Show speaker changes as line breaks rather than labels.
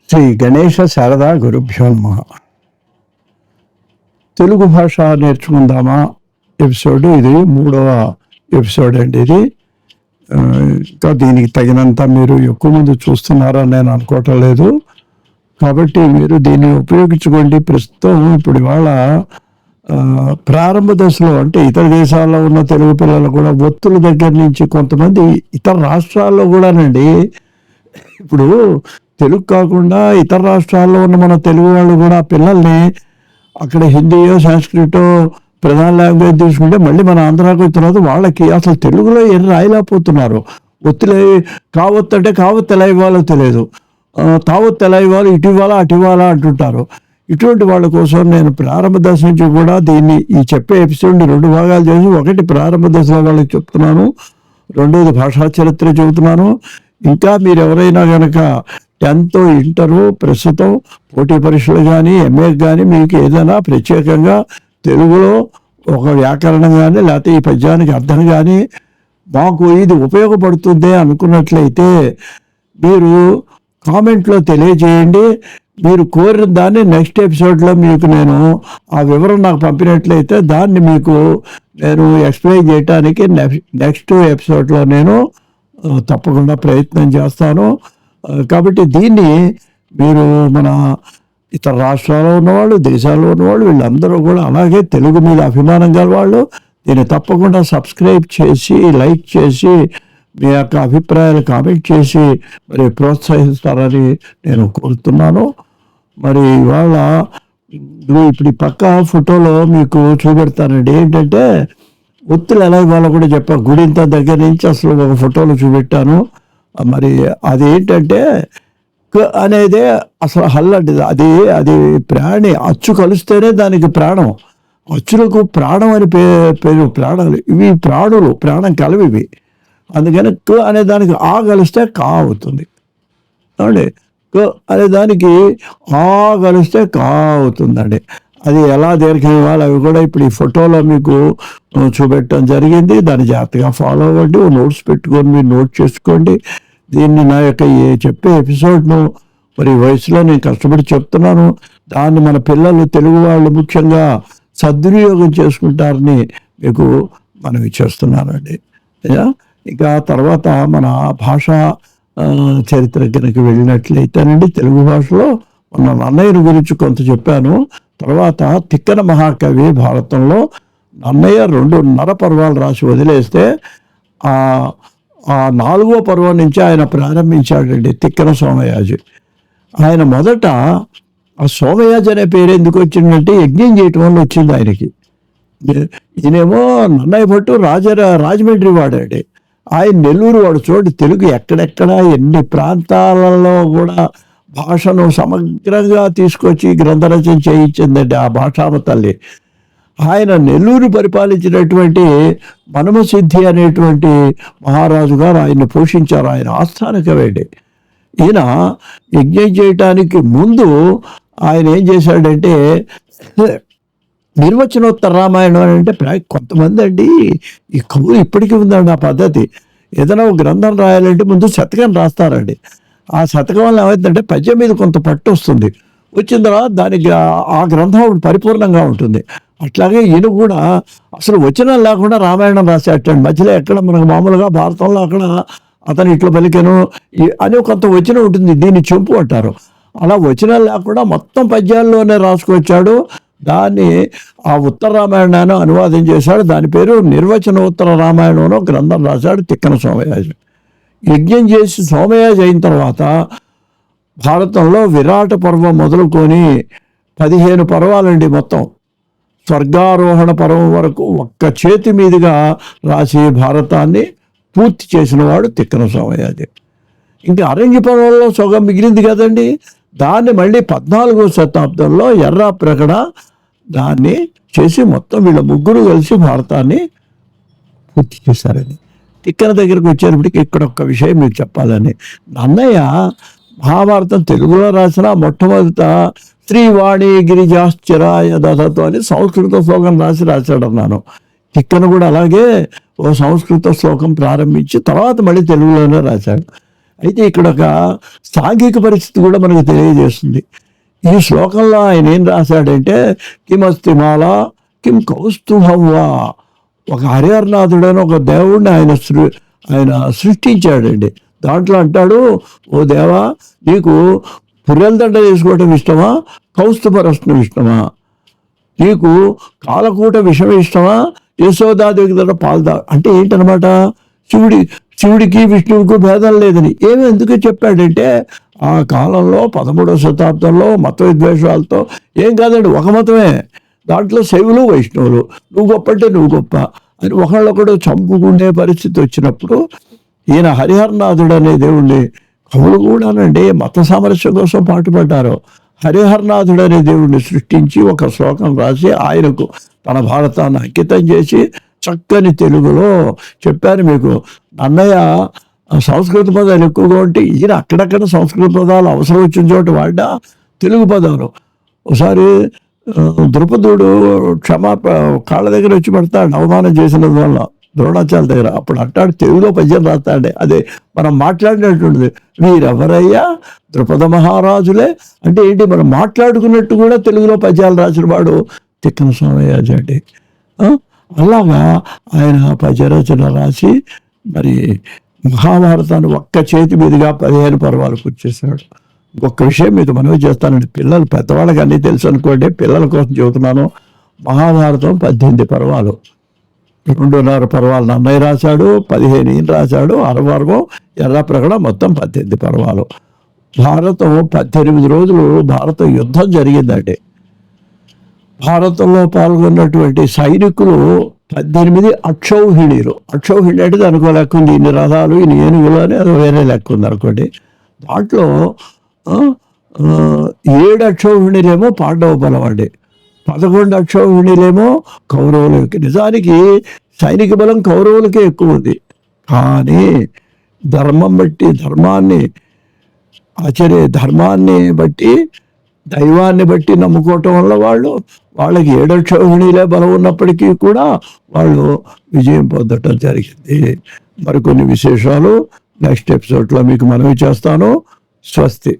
శ్రీ గణేశ శారదా గురుభ్యో నమః. తెలుగు భాష నేర్చుకుందామా ఎపిసోడ్ ఇది 3వ ఎపిసోడ్ అండి. ఇది ఇంకా దీనికి తగినంత మీరు ఎక్కువ మంది చూస్తున్నారని నేను అనుకోవటం లేదు, కాబట్టి మీరు దీన్ని ఉపయోగించుకోండి. ప్రస్తుతం ఇప్పుడు ఇవాళ ప్రారంభ దశలో అంటే ఇతర దేశాల్లో ఉన్న తెలుగు పిల్లలు కూడా ఒత్తుల దగ్గర నుంచి కొంతమంది ఇతర రాష్ట్రాల్లో కూడానండి, ఇప్పుడు తెలుగు కాకుండా ఇతర రాష్ట్రాల్లో ఉన్న మన తెలుగు వాళ్ళు కూడా పిల్లల్ని అక్కడ హిందీయో సంస్కృతో ప్రధాన లాంగ్వేజ్ తీసుకుంటే మళ్ళీ మన ఆంధ్రాకి వచ్చిన తర్వాత వాళ్ళకి అసలు తెలుగులో ఏం రాయలేకపోతున్నారు. ఒత్తులు కావత్తు అంటే కావత్తు ఎలా ఇవ్వాలో తెలియదు, తావత్తు ఎలా ఇవ్వాలో ఇటు ఇవ్వాలా అటు ఇవ్వాలా అంటుంటారు. ఇటువంటి వాళ్ళ కోసం నేను ప్రారంభ దశ నుంచి కూడా దీన్ని ఈ చెప్పే ఎపిసోడ్ని 2 భాగాలు చేసి, ఒకటి ప్రారంభ దశలో వాళ్ళకి చెప్తున్నాను, రెండోది భాషా చరిత్ర చెబుతున్నాను. ఇంకా మీరు ఎవరైనా కనుక 10th ఇంటరు ప్రస్తుతం పోటీ పరీక్షలు కానీ ఎంఏ కానీ మీకు ఏదైనా ప్రత్యేకంగా తెలుగులో ఒక వ్యాకరణం కానీ లేకపోతే ఈ పద్యానికి అర్థం కానీ మాకు ఇది ఉపయోగపడుతుంది అనుకున్నట్లయితే మీరు కామెంట్లో తెలియజేయండి. మీరు కోరిన దాన్ని నెక్స్ట్ ఎపిసోడ్లో మీకు నేను ఆ వివరం నాకు పంపినట్లయితే దాన్ని మీకు నేను ఎక్స్ప్లెయిన్ చేయడానికి నెక్స్ట్ ఎపిసోడ్లో నేను తప్పకుండా ప్రయత్నం చేస్తాను. కాబట్టి దీన్ని మీరు మన ఇతర రాష్ట్రాల్లో ఉన్నవాళ్ళు, దేశాల్లో ఉన్నవాళ్ళు, వీళ్ళందరూ కూడా అలాగే తెలుగు మీద అభిమానం గల వాళ్ళు దీన్ని తప్పకుండా సబ్స్క్రైబ్ చేసి, లైక్ చేసి, మీ యొక్క అభిప్రాయాలు కామెంట్ చేసి మరి ప్రోత్సహిస్తారని నేను కోరుతున్నాను. మరి ఇవాళ ఇప్పుడు ఈ పక్క ఫోటోలో మీకు చూపెడతానండి. ఏంటంటే ఒత్తులు ఎలా ఇవ్వాలో కూడా చెప్పాను. గుడింత దగ్గర నుంచి అసలు ఒక ఫోటోలో చూపెట్టాను. మరి అది ఏంటంటే అనేదే అసలు హల్లంటిది. అది ప్రాణి, అచ్చు కలిస్తేనే దానికి ప్రాణం. అచ్చులకు ప్రాణం అని పేరు. ప్రాణాలు ఇవి ప్రాణులు, ప్రాణం కలవి ఇవి. అందుకని క అనే దానికి ఆ కలిస్తే కా అవుతుంది అండి. క అనే దానికి ఆ కలిస్తే కా అవుతుందండి. అది ఎలా దీర్ఘం ఇవ్వాలి అవి కూడా ఇప్పుడు ఈ ఫోటోలో మీకు చూపెట్టడం జరిగింది. దాన్ని జాగ్రత్తగా ఫాలో అవ్వండి. నోట్స్ పెట్టుకొని మీరు నోట్ చేసుకోండి. దీన్ని నా యొక్క చెప్పే ఎపిసోడ్ను మరి వయసులో నేను కష్టపడి చెప్తున్నాను. దాన్ని మన పిల్లలు, తెలుగు వాళ్ళు ముఖ్యంగా సద్వినియోగం చేసుకుంటారని మీకు మనవి చేస్తున్నానండి. ఇంకా తర్వాత మన భాషా చరిత్ర కనుక వెళ్ళినట్లయితేనండి, తెలుగు భాషలో మన నన్నయ్యని గురించి కొంత చెప్పాను. తర్వాత తిక్కన మహాకవి భారతంలో నన్నయ్య 2.5 పర్వాలు రాసి వదిలేస్తే ఆ 4వ పర్వం నుంచి ఆయన ప్రారంభించాడండి తిక్కన సోమయాజి. ఆయన మొదట ఆ సోమయాజి అనే పేరు ఎందుకు వచ్చిందంటే యజ్ఞం చేయటం వల్ల వచ్చింది ఆయనకి. ఈయనేమో నన్నయ్య భట్టు రాజమండ్రి వాడండి, ఆయన నెల్లూరు వాడు. చూడండి తెలుగు ఎక్కడెక్కడ ఎన్ని ప్రాంతాలలో కూడా భాషను సమగ్రంగా తీసుకొచ్చి గ్రంథరచన చేయించిందండి ఆ భాషామ తల్లి. ఆయన నెల్లూరు పరిపాలించినటువంటి మనమసిద్ధి అనేటువంటి మహారాజు గారు ఆయన్ని పోషించారు. ఆయన ఆస్థానకవేండి. ఈయన యజ్ఞం చేయటానికి ముందు ఆయన ఏం చేశాడంటే నిర్వచనోత్తర రామాయణం అని అంటే కొంతమంది అండి ఈ కవులు ఇప్పటికీ ఉందండి ఆ పద్ధతి. ఏదైనా ఒక గ్రంథం రాయాలంటే ముందు శతకం రాస్తారండి. ఆ శతకం వల్ల ఏమవుతుందంటే పద్యం మీద కొంత పట్టు వస్తుంది. వచ్చిన తర్వాత దానికి ఆ గ్రంథం పరిపూర్ణంగా ఉంటుంది. అట్లాగే ఈయన కూడా అసలు వచనం లేకుండా రామాయణం రాసేటండి. మధ్యలో ఎక్కడ మనకు మామూలుగా భారతంలో అక్కడ అతను ఇట్లా పలికెను అని కొంత వచనం ఉంటుంది, దీన్ని చెంపు అంటారు. అలా వచనం లేకుండా మొత్తం పద్యాల్లోనే రాసుకొచ్చాడు. దాన్ని ఆ ఉత్తర రామాయణాన్ని అనువాదం చేశాడు. దాని పేరు నిర్వచనోత్తర రామాయణంలో గ్రంథం రాశాడు తిక్కన సోమయాజి. యజ్ఞం చేసి సోమయాజి అయిన తర్వాత భారతంలో విరాట పర్వం మొదలుకొని 15 పర్వాలండి మొత్తం. స్వర్గారోహణ పర్వం వరకు ఒక్క చేతి మీదుగా రాసి భారతాన్ని పూర్తి చేసిన వాడు తిక్కన సోమయాజి. ఇంకా అరణ్య పర్వంలో సగం మిగిలింది కదండి, దాన్ని మళ్ళీ 14వ శతాబ్దంలో ఎర్రాప్రగడ దాన్ని చేసి మొత్తం వీళ్ళ ముగ్గురు కలిసి భారతాన్ని పూర్తి చేశారని. తిక్కన దగ్గరకు వచ్చేటప్పటికి ఇక్కడ ఒక్క విషయం మీకు చెప్పాలని, నన్నయ్య మహాభారతం తెలుగులో రాసిన మొట్టమొదట శ్రీవాణి గిరిజాశ్చరాయ దశతో అని సంస్కృత శ్లోకం రాశాడన్నాను. తిక్కన కూడా అలాగే ఓ సంస్కృత శ్లోకం ప్రారంభించి తర్వాత మళ్ళీ తెలుగులోనే రాశాడు. అయితే ఇక్కడ ఒక సాంఘిక పరిస్థితి కూడా మనకు తెలియజేస్తుంది. ఈ శ్లోకంలో ఆయన ఏం రాశాడంటే, కిమస్తి మాల కిం కౌస్తుభవ్వా, ఒక హరిహరనాథుడని ఒక దేవుడిని ఆయన సృష్టించాడండి. దాంట్లో అంటాడు, ఓ దేవా, నీకు పుర్రెల దండ వేసుకోవటం ఇష్టమా, కౌస్తుభ రత్నం ఇష్టమా, నీకు కాలకూట విషం ఇష్టమా, యశోదాదేవి దగ్గర పాల్దా అంటే ఏంటనమాట, శివుడికి విష్ణువుకు భేదం లేదని ఎందుకు చెప్పాడంటే, ఆ కాలంలో 13వ శతాబ్దంలో మత విద్వేషాలతో ఏం కాదండి, ఒక మతమే, దాంట్లో శైవులు వైష్ణవులు, నువ్వు గొప్ప అంటే నువ్వు గొప్ప అని ఒకళ్ళొకడు చంపుకునే పరిస్థితి వచ్చినప్పుడు ఈయన హరిహరనాథుడు అనే దేవుణ్ణి, కవులు కూడానండి మత సామరస్యం కోసం పాటుపడ్డారు. హరిహరనాథుడు అనే దేవుణ్ణి సృష్టించి ఒక శ్లోకం రాసి ఆయనకు తన భారతాన్ని అంకితం చేసి చక్కని తెలుగులో చెప్పాను మీకు. అన్నయ్య సంస్కృత పదాలు ఎక్కువగా ఉంటే ఈయన అక్కడక్కడ సంస్కృత పదాలు అవసరం వచ్చిన చోట వాడా తెలుగు పదాలు. ఒకసారి ద్రుపదుడు కాళ్ళ దగ్గర వచ్చి పడతాడు అవమానం చేసినందు వల్ల ద్రోణాచార్య దగ్గర. అప్పుడు అంటాడు, తెలుగులో పద్యం రాస్తాడే, అదే మనం మాట్లాడినటువంటిది, వీరెవరయ్యా ద్రుపద మహారాజులే అంటే ఏంటి, మనం మాట్లాడుకున్నట్టు కూడా తెలుగులో పద్యాలు రాసిన వాడు తిక్కన స్వామయ్యాజీ అండి. అలాగా ఆయన పద్యరచన రాసి మరి మహాభారతాన్ని ఒక్క చేతి మీదుగా 15 పర్వాలు కూర్చేశాడు. ఇంకొక విషయం మీకు మనవి చేస్తానండి, పిల్లలు పెద్దవాళ్ళకి అన్నీ తెలుసు అనుకోండి, పిల్లల కోసం చెబుతున్నాను. మహాభారతం 18 పర్వాలు, 2.5 పర్వాలు నన్నయ్య రాశాడు, 15 ఈయన రాశాడు, 6 పర్వం ఎర్రప్రగడ, మొత్తం 18 పర్వాలు. భారతం 18 రోజులు భారత యుద్ధం జరిగిందండి. భారతంలో పాల్గొన్నటువంటి సైనికులు 18 అక్షౌహిణీలు. అక్షౌహిణి అంటే దానికి లెక్క ఉంది, ఇన్ని రథాలు ఇన్ని ఏనుగులు అని అది వేరే లెక్క ఉంది అనుకోండి. దాంట్లో 7 అక్షౌహిణీలేమో పాండవ బలం అండి, 11 అక్షౌహిణీలేమో కౌరవులకి. నిజానికి సైనిక బలం కౌరవులకే ఎక్కువ ఉంది, కానీ ధర్మం బట్టి ధర్మాన్ని బట్టి దైవాన్ని బట్టి నమ్ముకోవటం వల్ల వాళ్ళకి 7 అక్షౌహిణీలే బలం ఉన్నప్పటికీ కూడా వాళ్ళు విజయం పొందటం జరిగింది. మరికొన్ని విశేషాలు నెక్స్ట్ ఎపిసోడ్లో మీకు మనవి చేస్తాను. స్వస్తి.